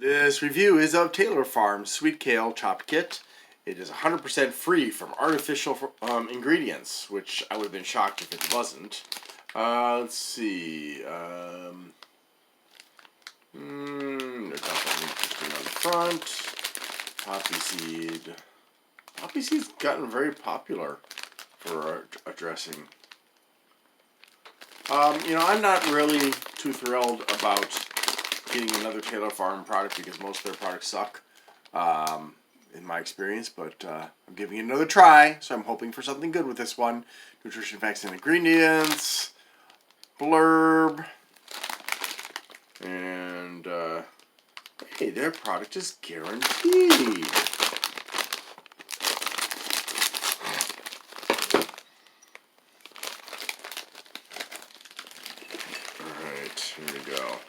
This review is of Taylor Farm's Sweet Kale Chopped Kit. It is 100% free from artificial ingredients, which I would have been shocked if it wasn't. Let's see. There's nothing interesting on the front. Poppyseed. Poppyseed's gotten very popular for a dressing. I'm not really too thrilled about getting another Taylor Farm product because most of their products suck, in my experience, but I'm giving it another try, so I'm hoping for something good with this one. Nutrition facts and ingredients, blurb, and hey, their product is guaranteed. Alright, here we go.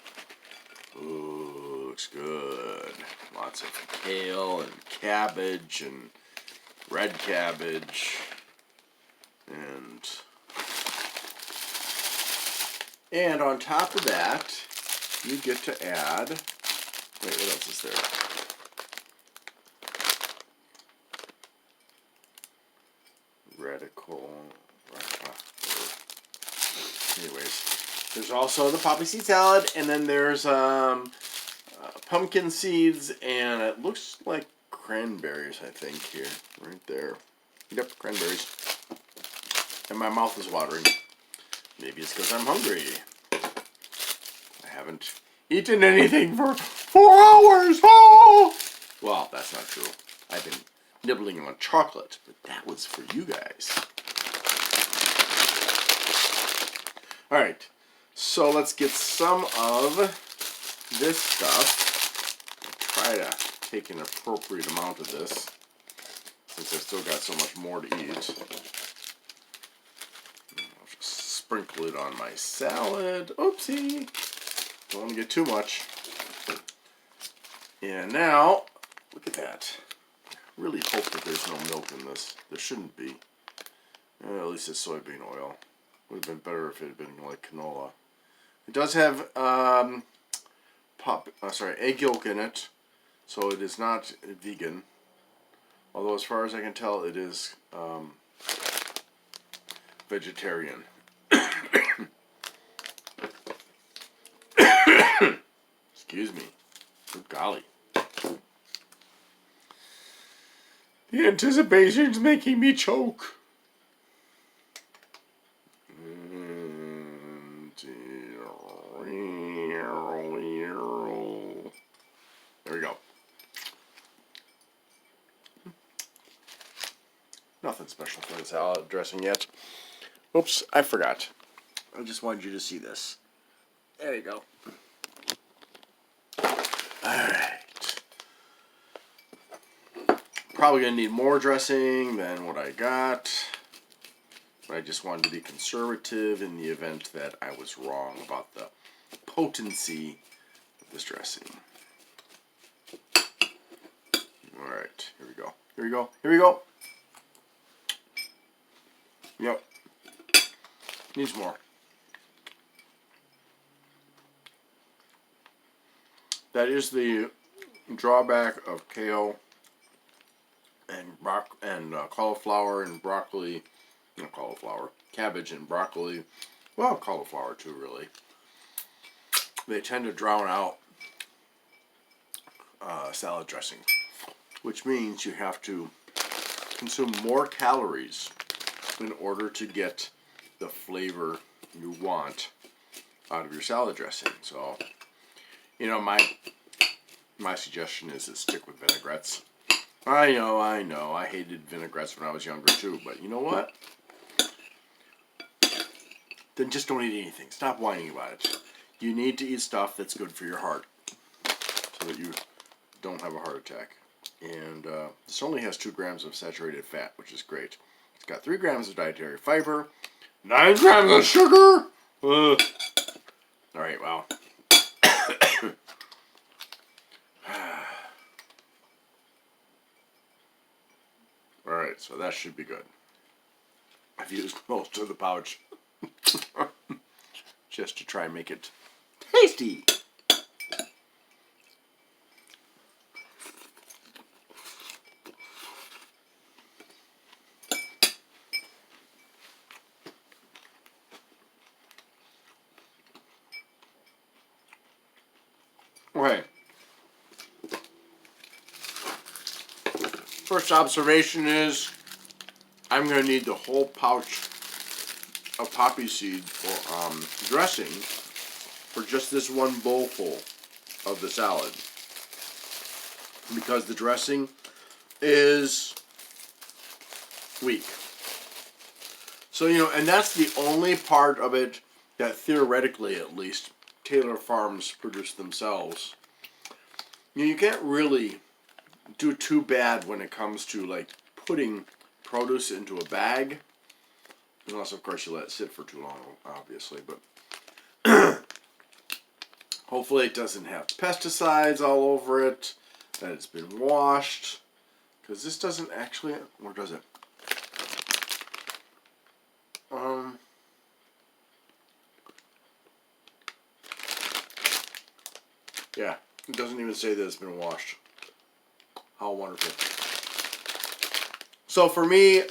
Ooh, looks good. Lots of kale and cabbage and red cabbage. And on top of that, you get to add, wait, what else is there? Anyways, there's also the poppy seed salad, and then there's pumpkin seeds, and it looks like cranberries, I think, here, right there. Yep, cranberries. And my mouth is watering. Maybe it's because I'm hungry. I haven't eaten anything for 4 hours. Oh! Well, that's not true. I've been nibbling on chocolate, but that was for you guys. Alright, so let's get some of this stuff. I'll try to take an appropriate amount of this, since I've still got so much more to eat. I'll just sprinkle it on my salad. Oopsie! Don't want to get too much. And now, look at that. I really hope that there's no milk in this. There shouldn't be. At least it's soybean oil. Would have been better if it had been like canola. It does have egg yolk in it, so it is not vegan. Although, as far as I can tell, it is vegetarian. Excuse me. Good golly. The anticipation's making me choke. There we go. Nothing special for the salad dressing yet. Oops, I forgot. I just wanted you to see this. There you go. Alright. Probably going to need more dressing than what I got. But I just wanted to be conservative in the event that I was wrong about the potency of this dressing. Alright, here we go. Here we go. Here we go. Yep. Needs more. That is the drawback of kale and cauliflower and broccoli. Not cauliflower. Cabbage and broccoli. Well, cauliflower too, really. They tend to drown out salad dressing, which means you have to consume more calories in order to get the flavor you want out of your salad dressing. So, my suggestion is to stick with vinaigrettes. I know, I hated vinaigrettes when I was younger too, but you know what? Then just don't eat anything. Stop whining about it. You need to eat stuff that's good for your heart, so that you don't have a heart attack. And this only has 2 grams of saturated fat, which is great. It's got 3 grams of dietary fiber, 9 grams of sugar. Alright, wow. Alright, so that should be good. I've used most of the pouch just to try and make it tasty. First observation is I'm going to need the whole pouch of poppy seed for dressing for just this one bowlful of the salad, because the dressing is weak. So, and that's the only part of it that theoretically, at least, Taylor Farms produce themselves. You can't really do too bad when it comes to like putting produce into a bag, unless of course you let it sit for too long, obviously. But hopefully it doesn't have pesticides all over it, that it's been washed, because this doesn't actually, or does it? Yeah, it doesn't even say that it's been washed. How wonderful. So for me,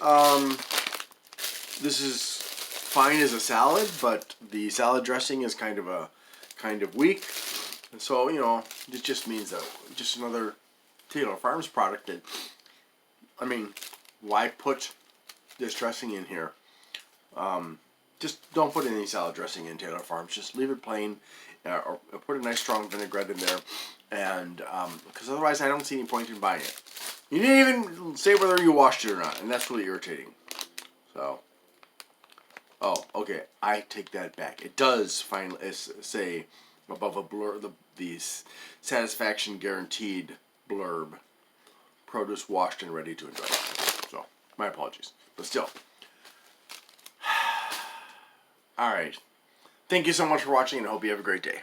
this is fine as a salad, but the salad dressing is kind of weak. And so, it just means that just another Taylor Farms product that, I mean, why put this dressing in here? Just don't put any salad dressing in Taylor Farms. Just leave it plain, or put a nice strong vinaigrette in there, and because otherwise I don't see any point in buying it. You didn't even say whether you washed it or not, and that's really irritating. So, oh, okay, I take that back. It does finally say above a blur the satisfaction guaranteed blurb, produce washed and ready to enjoy. So, my apologies, but still. All right. Thank you so much for watching, and I hope you have a great day.